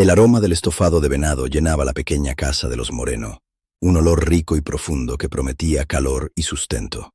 El aroma del estofado de venado llenaba la pequeña casa de los Moreno, un olor rico y profundo que prometía calor y sustento.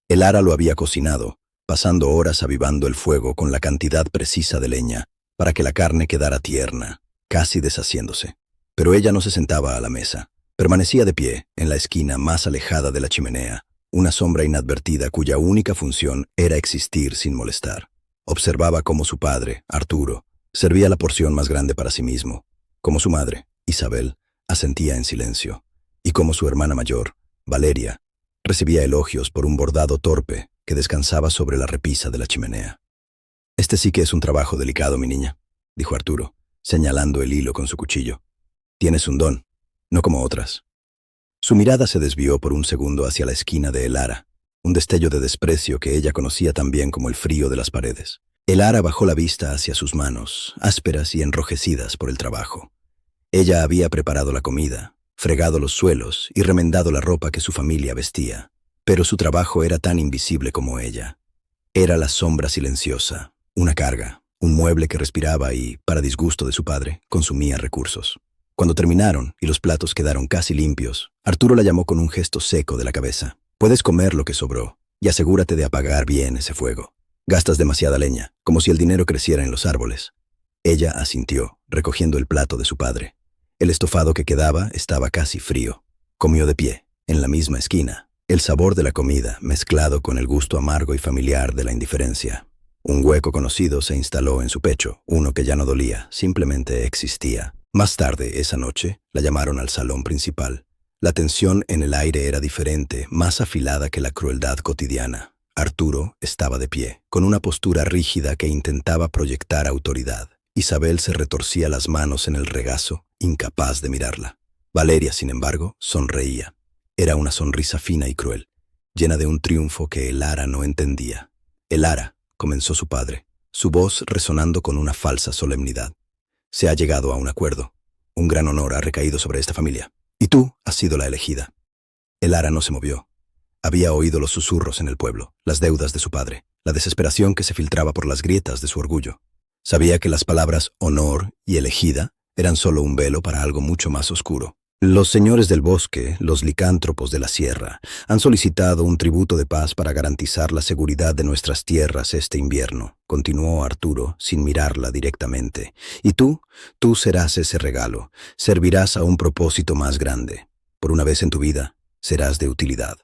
El Ara lo había cocinado, pasando horas avivando el fuego con la cantidad precisa de leña para que la carne quedara tierna, casi deshaciéndose. Pero ella no se sentaba a la mesa. Permanecía de pie, en la esquina más alejada de la chimenea, una sombra inadvertida cuya única función era existir sin molestar. Observaba cómo su padre, Arturo, servía la porción más grande para sí mismo, cómo su madre, Isabel, asentía en silencio, y cómo su hermana mayor, Valeria, recibía elogios por un bordado torpe que descansaba sobre la repisa de la chimenea. «Este sí que es un trabajo delicado, mi niña», dijo Arturo, señalando el hilo con su cuchillo. «Tienes un don, no como otras». Su mirada se desvió por un segundo hacia la esquina de El Ara, un destello de desprecio que ella conocía tan bien como el frío de las paredes. El Ara bajó la vista hacia sus manos, ásperas y enrojecidas por el trabajo. Ella había preparado la comida, fregado los suelos y remendado la ropa que su familia vestía, pero su trabajo era tan invisible como ella. Era la sombra silenciosa, una carga, un mueble que respiraba y, para disgusto de su padre, consumía recursos. Cuando terminaron y los platos quedaron casi limpios, Arturo la llamó con un gesto seco de la cabeza. «Puedes comer lo que sobró, y asegúrate de apagar bien ese fuego. Gastas demasiada leña, como si el dinero creciera en los árboles». Ella asintió, recogiendo el plato de su padre. El estofado que quedaba estaba casi frío. Comió de pie, en la misma esquina, el sabor de la comida mezclado con el gusto amargo y familiar de la indiferencia. Un hueco conocido se instaló en su pecho, uno que ya no dolía, simplemente existía. Más tarde, esa noche, la llamaron al salón principal. La tensión en el aire era diferente, más afilada que la crueldad cotidiana. Arturo estaba de pie, con una postura rígida que intentaba proyectar autoridad. Isabel se retorcía las manos en el regazo, incapaz de mirarla. Valeria, sin embargo, sonreía. Era una sonrisa fina y cruel, llena de un triunfo que el Ara no entendía. «El Ara», comenzó su padre, su voz resonando con una falsa solemnidad. «Se ha llegado a un acuerdo. Un gran honor ha recaído sobre esta familia. Y tú has sido la elegida». El Ara no se movió. Había oído los susurros en el pueblo, las deudas de su padre, la desesperación que se filtraba por las grietas de su orgullo. Sabía que las palabras honor y elegida eran solo un velo para algo mucho más oscuro. «Los señores del bosque, los licántropos de la sierra, han solicitado un tributo de paz para garantizar la seguridad de nuestras tierras este invierno», continuó Arturo sin mirarla directamente. «Y tú serás ese regalo, servirás a un propósito más grande. Por una vez en tu vida, serás de utilidad».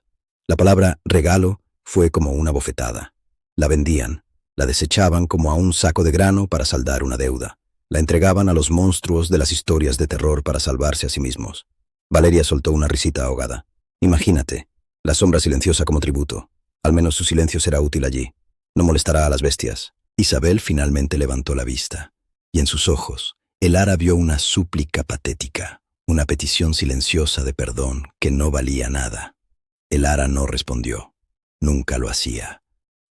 La palabra regalo fue como una bofetada. La vendían, la desechaban como a un saco de grano para saldar una deuda. La entregaban a los monstruos de las historias de terror para salvarse a sí mismos. Valeria soltó una risita ahogada. «Imagínate, la sombra silenciosa como tributo. Al menos su silencio será útil allí. No molestará a las bestias». Isabel finalmente levantó la vista, y en sus ojos, el Ara vio una súplica patética, una petición silenciosa de perdón que no valía nada. El Ara no respondió. Nunca lo hacía.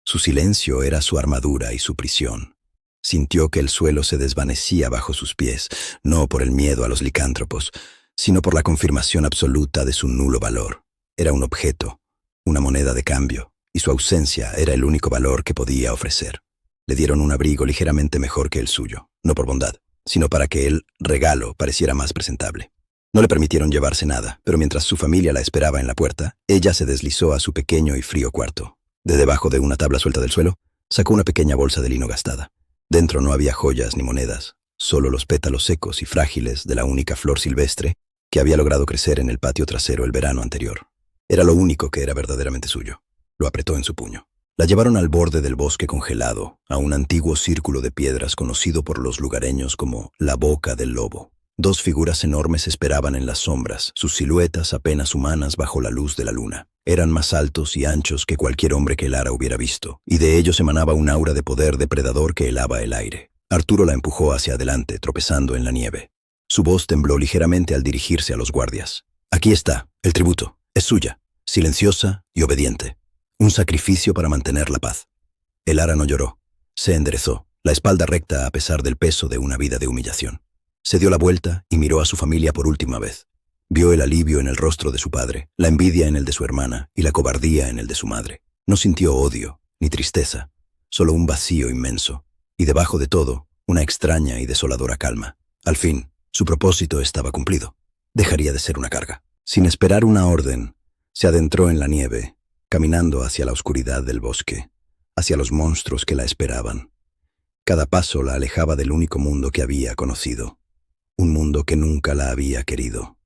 Su silencio era su armadura y su prisión. Sintió que el suelo se desvanecía bajo sus pies, no por el miedo a los licántropos, sino por la confirmación absoluta de su nulo valor. Era un objeto, una moneda de cambio, y su ausencia era el único valor que podía ofrecer. Le dieron un abrigo ligeramente mejor que el suyo, no por bondad, sino para que el regalo pareciera más presentable. No le permitieron llevarse nada, pero mientras su familia la esperaba en la puerta, ella se deslizó a su pequeño y frío cuarto. De debajo de una tabla suelta del suelo, sacó una pequeña bolsa de lino gastada. Dentro no había joyas ni monedas, solo los pétalos secos y frágiles de la única flor silvestre que había logrado crecer en el patio trasero el verano anterior. Era lo único que era verdaderamente suyo. Lo apretó en su puño. La llevaron al borde del bosque congelado, a un antiguo círculo de piedras conocido por los lugareños como la Boca del Lobo. Dos figuras enormes esperaban en las sombras, sus siluetas apenas humanas bajo la luz de la luna. Eran más altos y anchos que cualquier hombre que el Ara hubiera visto, y de ellos emanaba un aura de poder depredador que helaba el aire. Arturo la empujó hacia adelante, tropezando en la nieve. Su voz tembló ligeramente al dirigirse a los guardias. «Aquí está, el tributo. Es suya, silenciosa y obediente. Un sacrificio para mantener la paz». El Ara no lloró. Se enderezó, la espalda recta a pesar del peso de una vida de humillación. Se dio la vuelta y miró a su familia por última vez. Vio el alivio en el rostro de su padre, la envidia en el de su hermana y la cobardía en el de su madre. No sintió odio, ni tristeza, solo un vacío inmenso, y debajo de todo, una extraña y desoladora calma. Al fin, Su propósito estaba cumplido. Dejaría de ser una carga. Sin esperar una orden, se adentró en la nieve, caminando hacia la oscuridad del bosque, hacia los monstruos que la esperaban. Cada paso la alejaba del único mundo que había conocido, un mundo que nunca la había querido.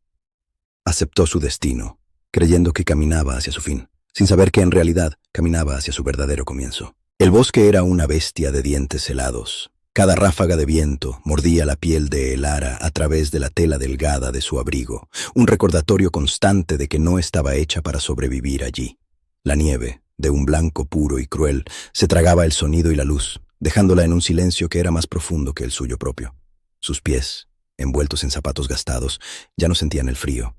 Aceptó su destino, creyendo que caminaba hacia su fin, sin saber que en realidad caminaba hacia su verdadero comienzo. El bosque era una bestia de dientes helados. Cada ráfaga de viento mordía la piel de Elara a través de la tela delgada de su abrigo, un recordatorio constante de que no estaba hecha para sobrevivir allí. La nieve, de un blanco puro y cruel, se tragaba el sonido y la luz, dejándola en un silencio que era más profundo que el suyo propio. Sus pies, envueltos en zapatos gastados, ya no sentían el frío.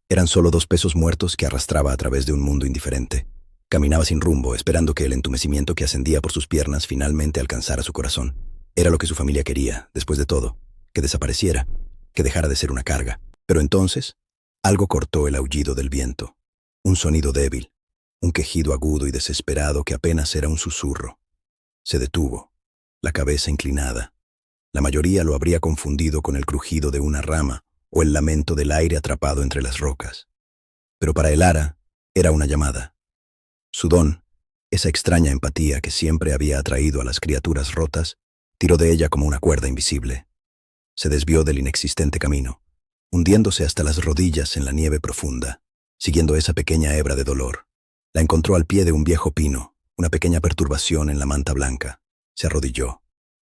Eran solo dos pesos muertos que arrastraba a través de un mundo indiferente. Caminaba sin rumbo, esperando que el entumecimiento que ascendía por sus piernas finalmente alcanzara su corazón. Era lo que su familia quería, después de todo, que desapareciera, que dejara de ser una carga. Pero entonces, algo cortó el aullido del viento. Un sonido débil, un quejido agudo y desesperado que apenas era un susurro. Se detuvo, la cabeza inclinada. La mayoría lo habría confundido con el crujido de una rama o el lamento del aire atrapado entre las rocas. Pero para Elara era una llamada. Su don, esa extraña empatía que siempre había atraído a las criaturas rotas, tiró de ella como una cuerda invisible. Se desvió del inexistente camino, hundiéndose hasta las rodillas en la nieve profunda, siguiendo esa pequeña hebra de dolor. La encontró al pie de un viejo pino, una pequeña perturbación en la manta blanca. Se arrodilló,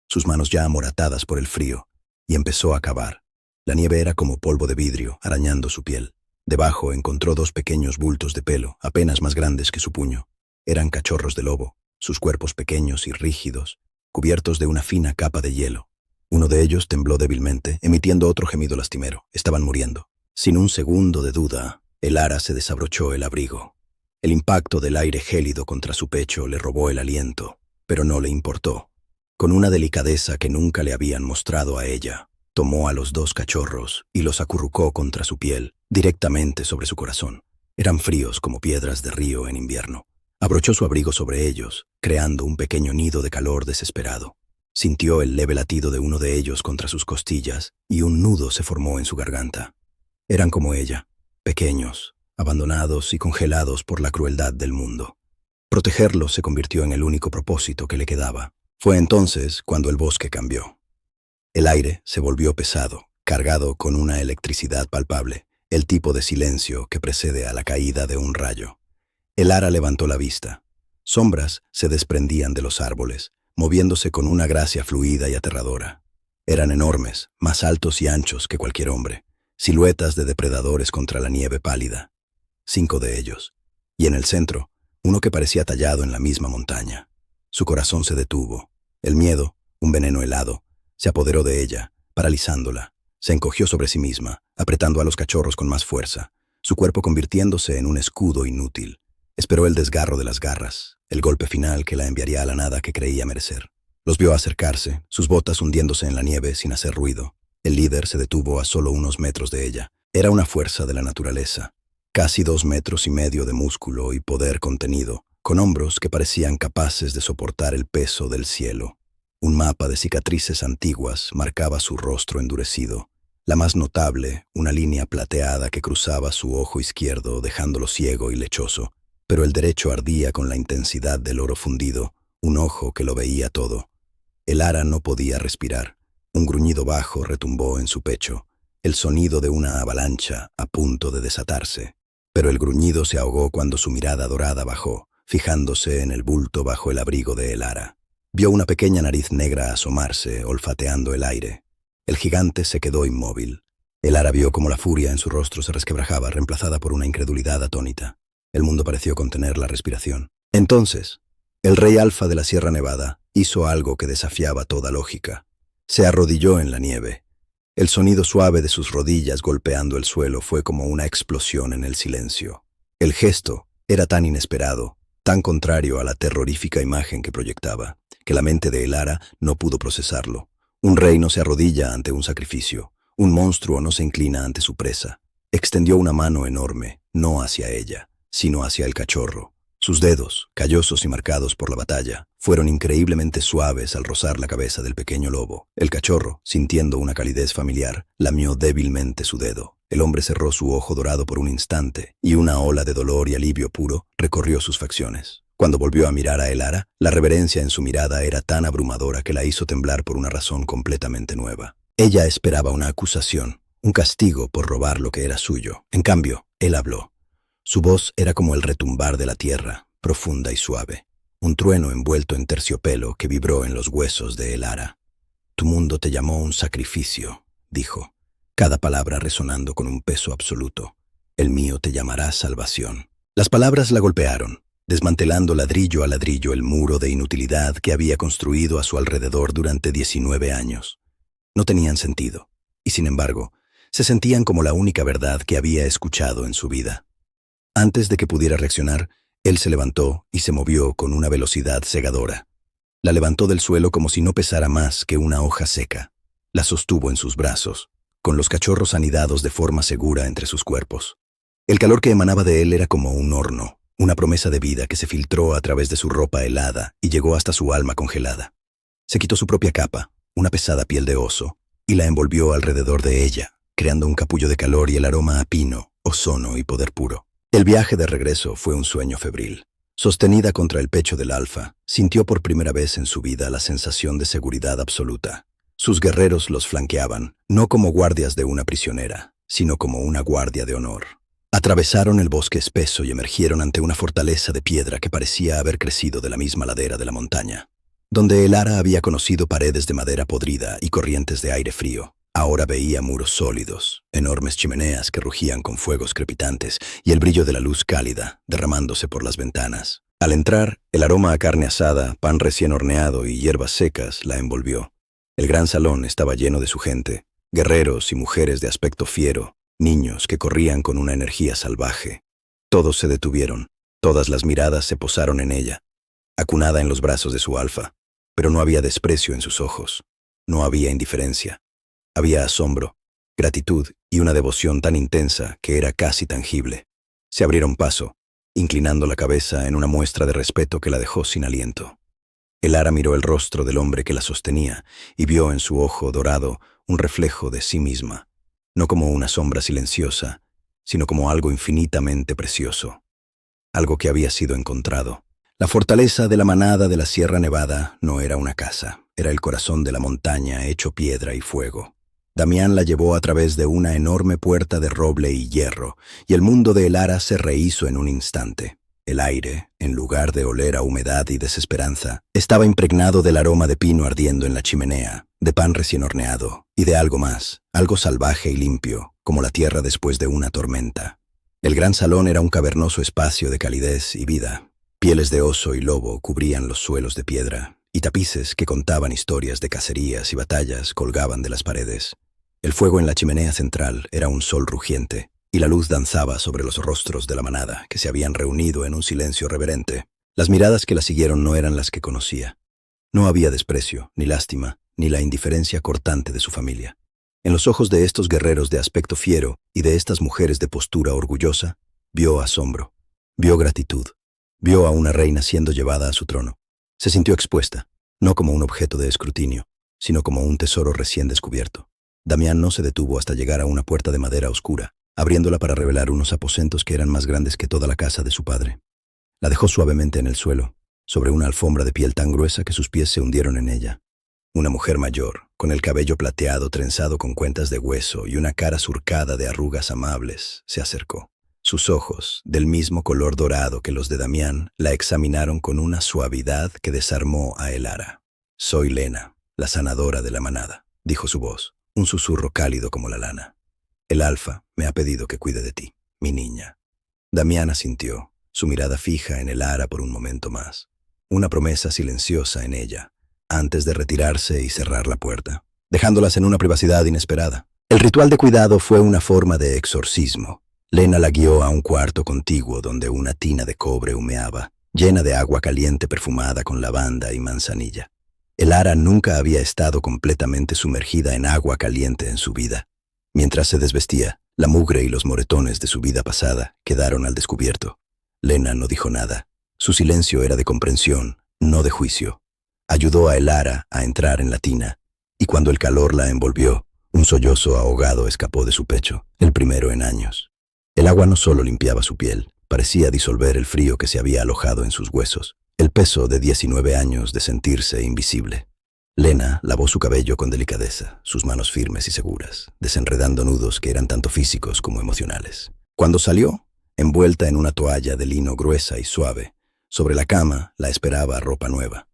sus manos ya amoratadas por el frío, y empezó a cavar. La nieve era como polvo de vidrio, arañando su piel. Debajo encontró dos pequeños bultos de pelo, apenas más grandes que su puño. Eran cachorros de lobo, sus cuerpos pequeños y rígidos, cubiertos de una fina capa de hielo. Uno de ellos tembló débilmente, emitiendo otro gemido lastimero. Estaban muriendo. Sin un segundo de duda, Elara se desabrochó el abrigo. El impacto del aire gélido contra su pecho le robó el aliento, pero no le importó. Con una delicadeza que nunca le habían mostrado a ella, tomó a los dos cachorros y los acurrucó contra su piel, directamente sobre su corazón. Eran fríos como piedras de río en invierno. Abrochó su abrigo sobre ellos, creando un pequeño nido de calor desesperado. Sintió el leve latido de uno de ellos contra sus costillas y un nudo se formó en su garganta. Eran como ella, pequeños, abandonados y congelados por la crueldad del mundo. Protegerlos se convirtió en el único propósito que le quedaba. Fue entonces cuando el bosque cambió. El aire se volvió pesado, cargado con una electricidad palpable, el tipo de silencio que precede a la caída de un rayo. Elara levantó la vista. Sombras se desprendían de los árboles, moviéndose con una gracia fluida y aterradora. Eran enormes, más altos y anchos que cualquier hombre, siluetas de depredadores contra la nieve pálida. 5 de ellos, y en el centro, uno que parecía tallado en la misma montaña. Su corazón se detuvo. El miedo, un veneno helado, se apoderó de ella, paralizándola. Se encogió sobre sí misma, apretando a los cachorros con más fuerza, su cuerpo convirtiéndose en un escudo inútil. Esperó el desgarro de las garras, el golpe final que la enviaría a la nada que creía merecer. Los vio acercarse, sus botas hundiéndose en la nieve sin hacer ruido. El líder se detuvo a solo unos metros de ella. Era una fuerza de la naturaleza. Casi 2,5 metros de músculo y poder contenido, con hombros que parecían capaces de soportar el peso del cielo. Un mapa de cicatrices antiguas marcaba su rostro endurecido. La más notable, una línea plateada que cruzaba su ojo izquierdo, dejándolo ciego y lechoso. Pero el derecho ardía con la intensidad del oro fundido, un ojo que lo veía todo. Elara no podía respirar. Un gruñido bajo retumbó en su pecho, el sonido de una avalancha a punto de desatarse. Pero el gruñido se ahogó cuando su mirada dorada bajó, fijándose en el bulto bajo el abrigo de Elara. Vio una pequeña nariz negra asomarse, olfateando el aire. El gigante se quedó inmóvil. Elara vio cómo la furia en su rostro se resquebrajaba, reemplazada por una incredulidad atónita. El mundo pareció contener la respiración. Entonces, el rey alfa de la Sierra Nevada hizo algo que desafiaba toda lógica. Se arrodilló en la nieve. El sonido suave de sus rodillas golpeando el suelo fue como una explosión en el silencio. El gesto era tan inesperado, tan contrario a la terrorífica imagen que proyectaba, que la mente de Elara no pudo procesarlo. Un rey no se arrodilla ante un sacrificio. Un monstruo no se inclina ante su presa. Extendió una mano enorme, no hacia ella, sino hacia el cachorro. Sus dedos, callosos y marcados por la batalla, fueron increíblemente suaves al rozar la cabeza del pequeño lobo. El cachorro, sintiendo una calidez familiar, lamió débilmente su dedo. El hombre cerró su ojo dorado por un instante, y una ola de dolor y alivio puro recorrió sus facciones. Cuando volvió a mirar a Elara, la reverencia en su mirada era tan abrumadora que la hizo temblar por una razón completamente nueva. Ella esperaba una acusación, un castigo por robar lo que era suyo. En cambio, él habló. Su voz era como el retumbar de la tierra, profunda y suave, un trueno envuelto en terciopelo que vibró en los huesos de Elara. Tu mundo te llamó un sacrificio, dijo, cada palabra resonando con un peso absoluto. El mío te llamará salvación. Las palabras la golpearon, desmantelando ladrillo a ladrillo el muro de inutilidad que había construido a su alrededor durante 19 años. No tenían sentido, y sin embargo, se sentían como la única verdad que había escuchado en su vida. Antes de que pudiera reaccionar, él se levantó y se movió con una velocidad cegadora. La levantó del suelo como si no pesara más que una hoja seca. La sostuvo en sus brazos, con los cachorros anidados de forma segura entre sus cuerpos. El calor que emanaba de él era como un horno, una promesa de vida que se filtró a través de su ropa helada y llegó hasta su alma congelada. Se quitó su propia capa, una pesada piel de oso, y la envolvió alrededor de ella, creando un capullo de calor y el aroma a pino, ozono y poder puro. El viaje de regreso fue un sueño febril. Sostenida contra el pecho del alfa, sintió por primera vez en su vida la sensación de seguridad absoluta. Sus guerreros los flanqueaban, no como guardias de una prisionera, sino como una guardia de honor. Atravesaron el bosque espeso y emergieron ante una fortaleza de piedra que parecía haber crecido de la misma ladera de la montaña. Donde Elara había conocido paredes de madera podrida y corrientes de aire frío, ahora veía muros sólidos, enormes chimeneas que rugían con fuegos crepitantes y el brillo de la luz cálida derramándose por las ventanas. Al entrar, el aroma a carne asada, pan recién horneado y hierbas secas la envolvió. El gran salón estaba lleno de su gente, guerreros y mujeres de aspecto fiero, niños que corrían con una energía salvaje. Todos se detuvieron, todas las miradas se posaron en ella, acunada en los brazos de su alfa, pero no había desprecio en sus ojos, no había indiferencia. Había asombro, gratitud y una devoción tan intensa que era casi tangible. Se abrieron paso, inclinando la cabeza en una muestra de respeto que la dejó sin aliento. Elara miró el rostro del hombre que la sostenía y vio en su ojo dorado un reflejo de sí misma, no como una sombra silenciosa, sino como algo infinitamente precioso, algo que había sido encontrado. La fortaleza de la manada de la Sierra Nevada no era una casa, era el corazón de la montaña hecho piedra y fuego. Damián la llevó a través de una enorme puerta de roble y hierro, y el mundo de Elara se rehizo en un instante. El aire, en lugar de oler a humedad y desesperanza, estaba impregnado del aroma de pino ardiendo en la chimenea, de pan recién horneado, y de algo más, algo salvaje y limpio, como la tierra después de una tormenta. El gran salón era un cavernoso espacio de calidez y vida. Pieles de oso y lobo cubrían los suelos de piedra, y tapices que contaban historias de cacerías y batallas colgaban de las paredes. El fuego en la chimenea central era un sol rugiente, y la luz danzaba sobre los rostros de la manada, que se habían reunido en un silencio reverente. Las miradas que la siguieron no eran las que conocía. No había desprecio, ni lástima, ni la indiferencia cortante de su familia. En los ojos de estos guerreros de aspecto fiero y de estas mujeres de postura orgullosa, vio asombro, vio gratitud, vio a una reina siendo llevada a su trono. Se sintió expuesta, no como un objeto de escrutinio, sino como un tesoro recién descubierto. Damián no se detuvo hasta llegar a una puerta de madera oscura, abriéndola para revelar unos aposentos que eran más grandes que toda la casa de su padre. La dejó suavemente en el suelo, sobre una alfombra de piel tan gruesa que sus pies se hundieron en ella. Una mujer mayor, con el cabello plateado trenzado con cuentas de hueso y una cara surcada de arrugas amables, se acercó. Sus ojos, del mismo color dorado que los de Damián, la examinaron con una suavidad que desarmó a Elara. «Soy Lena, la sanadora de la manada», dijo su voz, un susurro cálido como la lana. «El alfa me ha pedido que cuide de ti, mi niña». Damián asintió, su mirada fija en Elara por un momento más. Una promesa silenciosa en ella, antes de retirarse y cerrar la puerta, dejándolas en una privacidad inesperada. El ritual de cuidado fue una forma de exorcismo. Lena la guió a un cuarto contiguo donde una tina de cobre humeaba, llena de agua caliente perfumada con lavanda y manzanilla. Elara nunca había estado completamente sumergida en agua caliente en su vida. Mientras se desvestía, la mugre y los moretones de su vida pasada quedaron al descubierto. Lena no dijo nada, Su silencio era de comprensión, no de juicio. Ayudó a Elara a entrar en la tina, y cuando el calor la envolvió, un sollozo ahogado escapó de su pecho, el primero en años. El agua no solo limpiaba su piel, parecía disolver el frío que se había alojado en sus huesos, el peso de 19 años de sentirse invisible. Lena lavó su cabello con delicadeza, sus manos firmes y seguras, desenredando nudos que eran tanto físicos como emocionales. Cuando salió, envuelta en una toalla de lino gruesa y suave, sobre la cama la esperaba ropa nueva.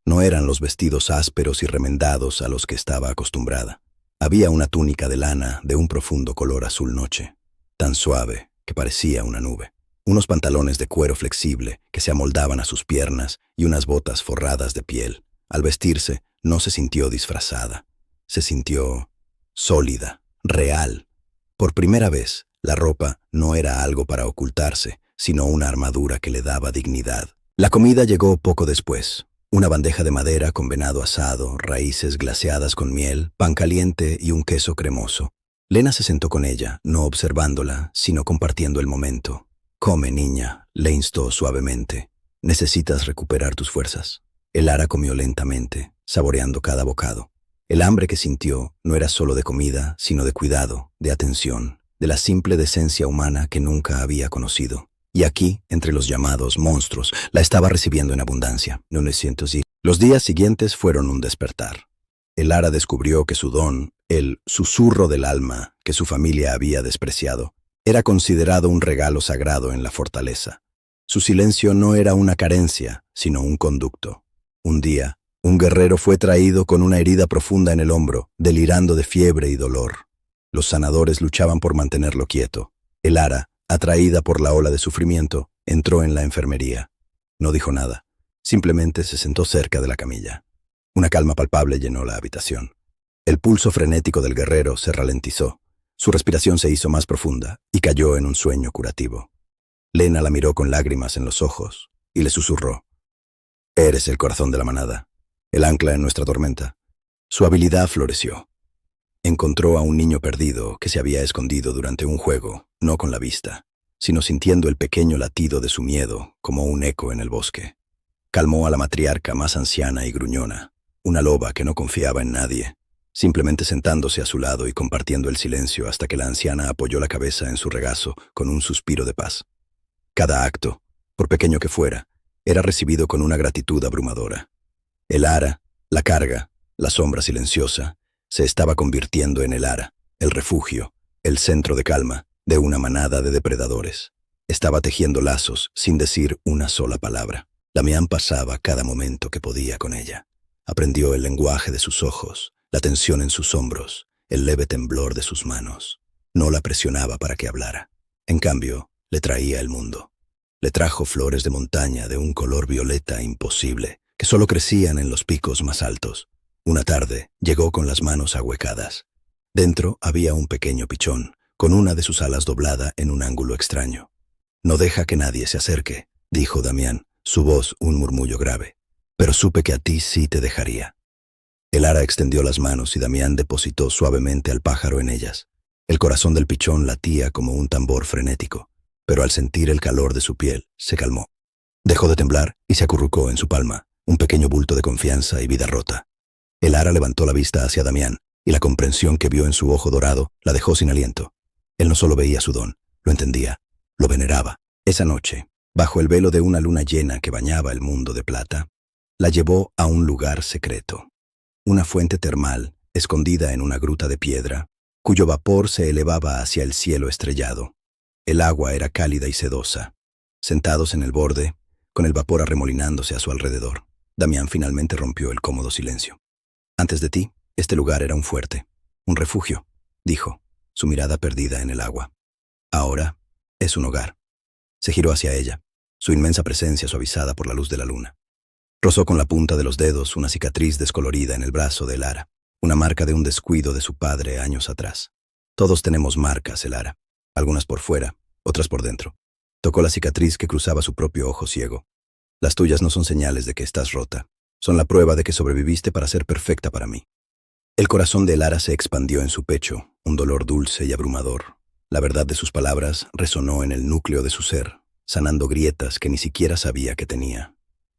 No eran los vestidos ásperos y remendados a los que estaba acostumbrada. Había una túnica de lana de un profundo color azul noche, tan suave que parecía una nube. Unos pantalones de cuero flexible que se amoldaban a sus piernas y unas botas forradas de piel. Al vestirse, no se sintió disfrazada. Se sintió sólida, real. Por primera vez, la ropa no era algo para ocultarse, sino una armadura que le daba dignidad. La comida llegó poco después. Una bandeja de madera con venado asado, raíces glaseadas con miel, pan caliente y un queso cremoso. Lena se sentó con ella, no observándola, sino compartiendo el momento. «Come, niña», le instó suavemente. «Necesitas recuperar tus fuerzas». Elara comió lentamente, saboreando cada bocado. El hambre que sintió no era solo de comida, sino de cuidado, de atención, de la simple decencia humana que nunca había conocido. Y aquí, entre los llamados monstruos, la estaba recibiendo en abundancia. No le siento así. Los días siguientes fueron un despertar. Elara descubrió que su don, el susurro del alma que su familia había despreciado, era considerado un regalo sagrado en la fortaleza. Su silencio no era una carencia, sino un conducto. Un día, un guerrero fue traído con una herida profunda en el hombro, delirando de fiebre y dolor. Los sanadores luchaban por mantenerlo quieto. Elara, atraída por la ola de sufrimiento, entró en la enfermería. No dijo nada, simplemente se sentó cerca de la camilla. Una calma palpable llenó la habitación. El pulso frenético del guerrero se ralentizó. Su respiración se hizo más profunda y cayó en un sueño curativo. Lena la miró con lágrimas en los ojos y le susurró: «Eres el corazón de la manada, el ancla en nuestra tormenta». Su habilidad floreció. Encontró a un niño perdido que se había escondido durante un juego, no con la vista, sino sintiendo el pequeño latido de su miedo como un eco en el bosque. Calmó a la matriarca más anciana y gruñona, una loba que no confiaba en nadie, simplemente sentándose a su lado y compartiendo el silencio hasta que la anciana apoyó la cabeza en su regazo con un suspiro de paz. Cada acto, por pequeño que fuera, era recibido con una gratitud abrumadora. El ara, la carga, la sombra silenciosa, se estaba convirtiendo en el ara, el refugio, el centro de calma de una manada de depredadores. Estaba tejiendo lazos sin decir una sola palabra. Damián pasaba cada momento que podía con ella. Aprendió el lenguaje de sus ojos, la tensión en sus hombros, el leve temblor de sus manos. No la presionaba para que hablara. En cambio, le traía el mundo. Le trajo flores de montaña de un color violeta imposible, que solo crecían en los picos más altos. Una tarde llegó con las manos ahuecadas. Dentro había un pequeño pichón, con una de sus alas doblada en un ángulo extraño. «No deja que nadie se acerque», dijo Damián, su voz un murmullo grave. «Pero supe que a ti sí te dejaría». El ara extendió las manos y Damián depositó suavemente al pájaro en ellas. El corazón del pichón latía como un tambor frenético, pero al sentir el calor de su piel, se calmó. Dejó de temblar y se acurrucó en su palma, un pequeño bulto de confianza y vida rota. El ara levantó la vista hacia Damián, y la comprensión que vio en su ojo dorado la dejó sin aliento. Él no solo veía su don, lo entendía, lo veneraba. Esa noche, bajo el velo de una luna llena que bañaba el mundo de plata, la llevó a un lugar secreto. Una fuente termal, escondida en una gruta de piedra, cuyo vapor se elevaba hacia el cielo estrellado. El agua era cálida y sedosa. Sentados en el borde, con el vapor arremolinándose a su alrededor, Damián finalmente rompió el cómodo silencio. «Antes de ti, este lugar era un fuerte, un refugio», dijo, su mirada perdida en el agua. «Ahora es un hogar». Se giró hacia ella, su inmensa presencia suavizada por la luz de la luna. Rozó con la punta de los dedos una cicatriz descolorida en el brazo de Elara, una marca de un descuido de su padre años atrás. Todos tenemos marcas, Elara, algunas por fuera, otras por dentro. Tocó la cicatriz que cruzaba su propio ojo ciego. Las tuyas no son señales de que estás rota, son la prueba de que sobreviviste para ser perfecta para mí. El corazón de Elara se expandió en su pecho, un dolor dulce y abrumador. La verdad de sus palabras resonó en el núcleo de su ser, sanando grietas que ni siquiera sabía que tenía.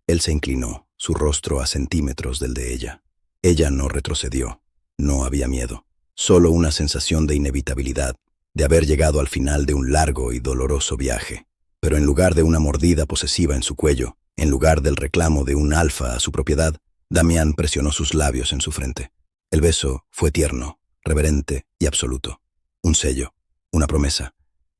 Él se inclinó, su rostro a centímetros del de ella. Ella no retrocedió. No había miedo, solo una sensación de inevitabilidad, de haber llegado al final de un largo y doloroso viaje. Pero en lugar de una mordida posesiva en su cuello, en lugar del reclamo de un alfa a su propiedad, Damián presionó sus labios en su frente. El beso fue tierno, reverente y absoluto. Un sello, una promesa.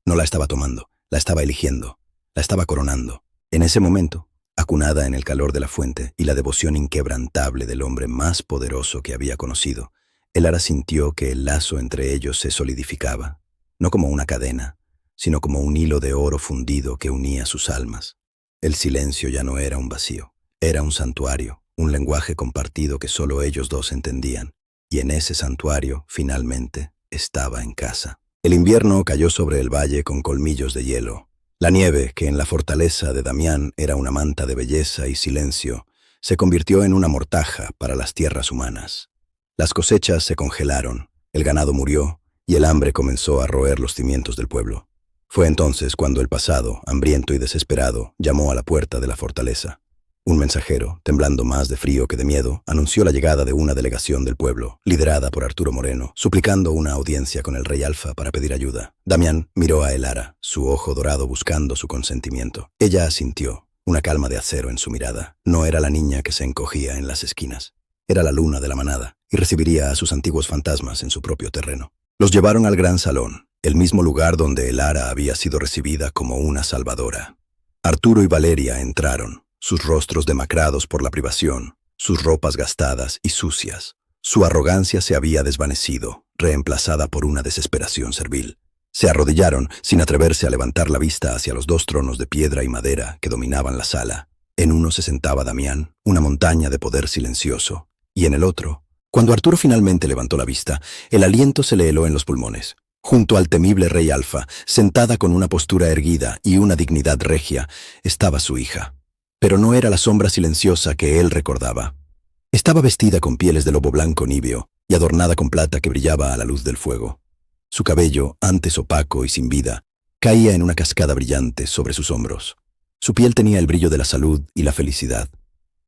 No la estaba tomando, la estaba eligiendo, la estaba coronando. En ese momento, acunada en el calor de la fuente y la devoción inquebrantable del hombre más poderoso que había conocido, Elara sintió que el lazo entre ellos se solidificaba, no como una cadena, sino como un hilo de oro fundido que unía sus almas. El silencio ya no era un vacío, era un santuario, un lenguaje compartido que solo ellos dos entendían, y en ese santuario, finalmente, estaba en casa. El invierno cayó sobre el valle con colmillos de hielo. La nieve, que en la fortaleza de Damián era una manta de belleza y silencio, se convirtió en una mortaja para las tierras humanas. Las cosechas se congelaron, el ganado murió, y el hambre comenzó a roer los cimientos del pueblo. Fue entonces cuando el pasado, hambriento y desesperado, llamó a la puerta de la fortaleza. Un mensajero, temblando más de frío que de miedo, anunció la llegada de una delegación del pueblo, liderada por Arturo Moreno, suplicando una audiencia con el rey Alfa para pedir ayuda. Damián miró a Elara, su ojo dorado buscando su consentimiento. Ella asintió, una calma de acero en su mirada. No era la niña que se encogía en las esquinas. Era la luna de la manada, y recibiría a sus antiguos fantasmas en su propio terreno. Los llevaron al gran salón, el mismo lugar donde Elara había sido recibida como una salvadora. Arturo y Valeria entraron, sus rostros demacrados por la privación, sus ropas gastadas y sucias. Su arrogancia se había desvanecido, reemplazada por una desesperación servil. Se arrodillaron, sin atreverse a levantar la vista hacia los dos tronos de piedra y madera que dominaban la sala. En uno se sentaba Damián, una montaña de poder silencioso, y en el otro, cuando Arturo finalmente levantó la vista, el aliento se le heló en los pulmones. Junto al temible rey Alfa, sentada con una postura erguida y una dignidad regia, estaba su hija. Pero no era la sombra silenciosa que él recordaba. Estaba vestida con pieles de lobo blanco nibio y adornada con plata que brillaba a la luz del fuego. Su cabello, antes opaco y sin vida, caía en una cascada brillante sobre sus hombros. Su piel tenía el brillo de la salud y la felicidad.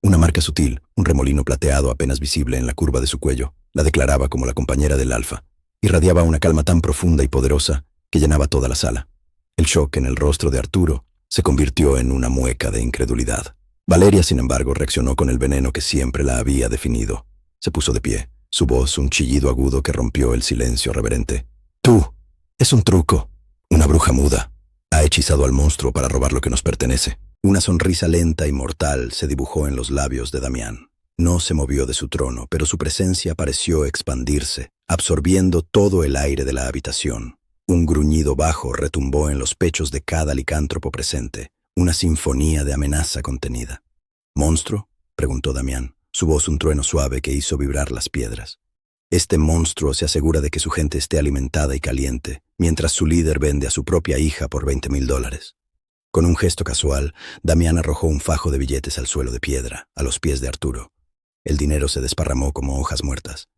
Una marca sutil, un remolino plateado apenas visible en la curva de su cuello, la declaraba como la compañera del Alfa. Irradiaba una calma tan profunda y poderosa que llenaba toda la sala. El shock en el rostro de Arturo se convirtió en una mueca de incredulidad. Valeria, sin embargo, reaccionó con el veneno que siempre la había definido. Se puso de pie, su voz un chillido agudo que rompió el silencio reverente. «Tú, es un truco, una bruja muda. Ha hechizado al monstruo para robar lo que nos pertenece». Una sonrisa lenta y mortal se dibujó en los labios de Damián. No se movió de su trono, pero su presencia pareció expandirse, absorbiendo todo el aire de la habitación. Un gruñido bajo retumbó en los pechos de cada licántropo presente, una sinfonía de amenaza contenida. «¿Monstruo?», preguntó Damián, su voz un trueno suave que hizo vibrar las piedras. «Este monstruo se asegura de que su gente esté alimentada y caliente, mientras su líder vende a su propia hija por $20,000. Con un gesto casual, Damián arrojó un fajo de billetes al suelo de piedra, a los pies de Arturo. El dinero se desparramó como hojas muertas.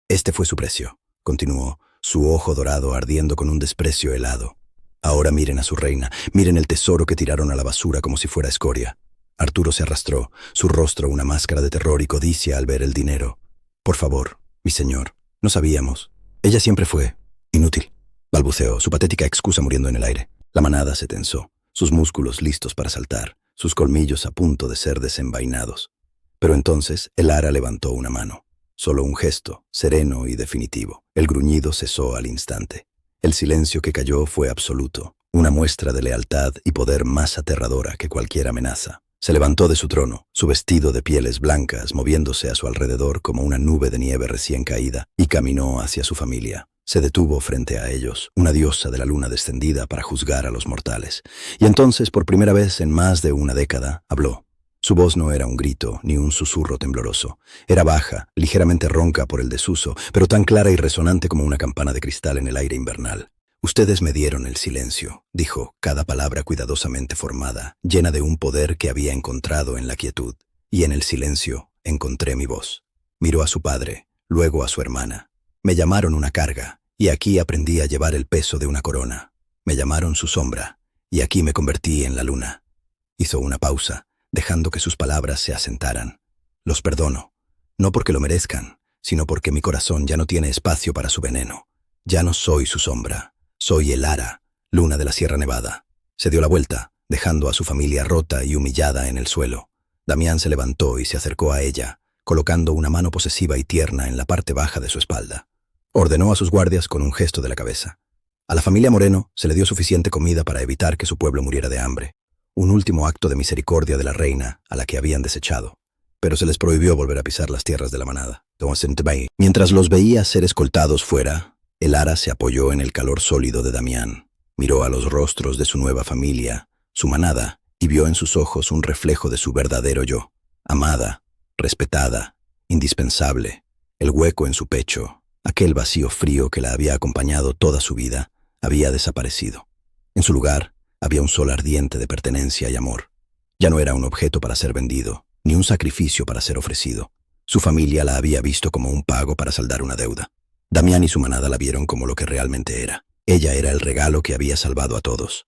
«Este fue su precio», continuó, su ojo dorado ardiendo con un desprecio helado. «Ahora miren a su reina, miren el tesoro que tiraron a la basura como si fuera escoria». Arturo se arrastró, su rostro una máscara de terror y codicia al ver el dinero. «Por favor, mi señor, no sabíamos. Ella siempre fue inútil», balbuceó, su patética excusa muriendo en el aire. La manada se tensó, sus músculos listos para saltar, sus colmillos a punto de ser desenvainados. Pero entonces Elara levantó una mano. Solo un gesto, sereno y definitivo. El gruñido cesó al instante. El silencio que cayó fue absoluto, una muestra de lealtad y poder más aterradora que cualquier amenaza. Se levantó de su trono, su vestido de pieles blancas moviéndose a su alrededor como una nube de nieve recién caída, y caminó hacia su familia. Se detuvo frente a ellos, una diosa de la luna descendida para juzgar a los mortales. Y entonces, por primera vez en más de una década, habló. Su voz no era un grito ni un susurro tembloroso. Era baja, ligeramente ronca por el desuso, pero tan clara y resonante como una campana de cristal en el aire invernal. «Ustedes me dieron el silencio», dijo, cada palabra cuidadosamente formada, llena de un poder que había encontrado en la quietud. «Y en el silencio encontré mi voz». Miró a su padre, luego a su hermana. «Me llamaron una carga, y aquí aprendí a llevar el peso de una corona. Me llamaron su sombra, Y aquí me convertí en la luna. Hizo una pausa, dejando que sus palabras se asentaran. Los perdono, no porque lo merezcan, sino porque mi corazón ya no tiene espacio para su veneno. Ya no soy su sombra, soy el Ara, luna de la Sierra Nevada. Se dio la vuelta, dejando a su familia rota y humillada en el suelo. Damián se levantó y se acercó a ella, colocando una mano posesiva y tierna en la parte baja de su espalda. Ordenó a sus guardias con un gesto de la cabeza. A la familia Moreno se le dio suficiente comida para evitar que su pueblo muriera de hambre. Un último acto de misericordia de la reina, a la que habían desechado. Pero se les prohibió volver a pisar las tierras de la manada. Mientras los veía ser escoltados fuera, el Ara se apoyó en el calor sólido de Damián. Miró a los rostros de su nueva familia, su manada, y vio en sus ojos un reflejo de su verdadero yo. Amada, respetada, indispensable. El hueco en su pecho, aquel vacío frío que la había acompañado toda su vida, había desaparecido. En su lugar, había un sol ardiente de pertenencia y amor. Ya no era un objeto para ser vendido, ni un sacrificio para ser ofrecido. Su familia la había visto como un pago para saldar una deuda. Damián y su manada la vieron como lo que realmente era. Ella era el regalo que había salvado a todos.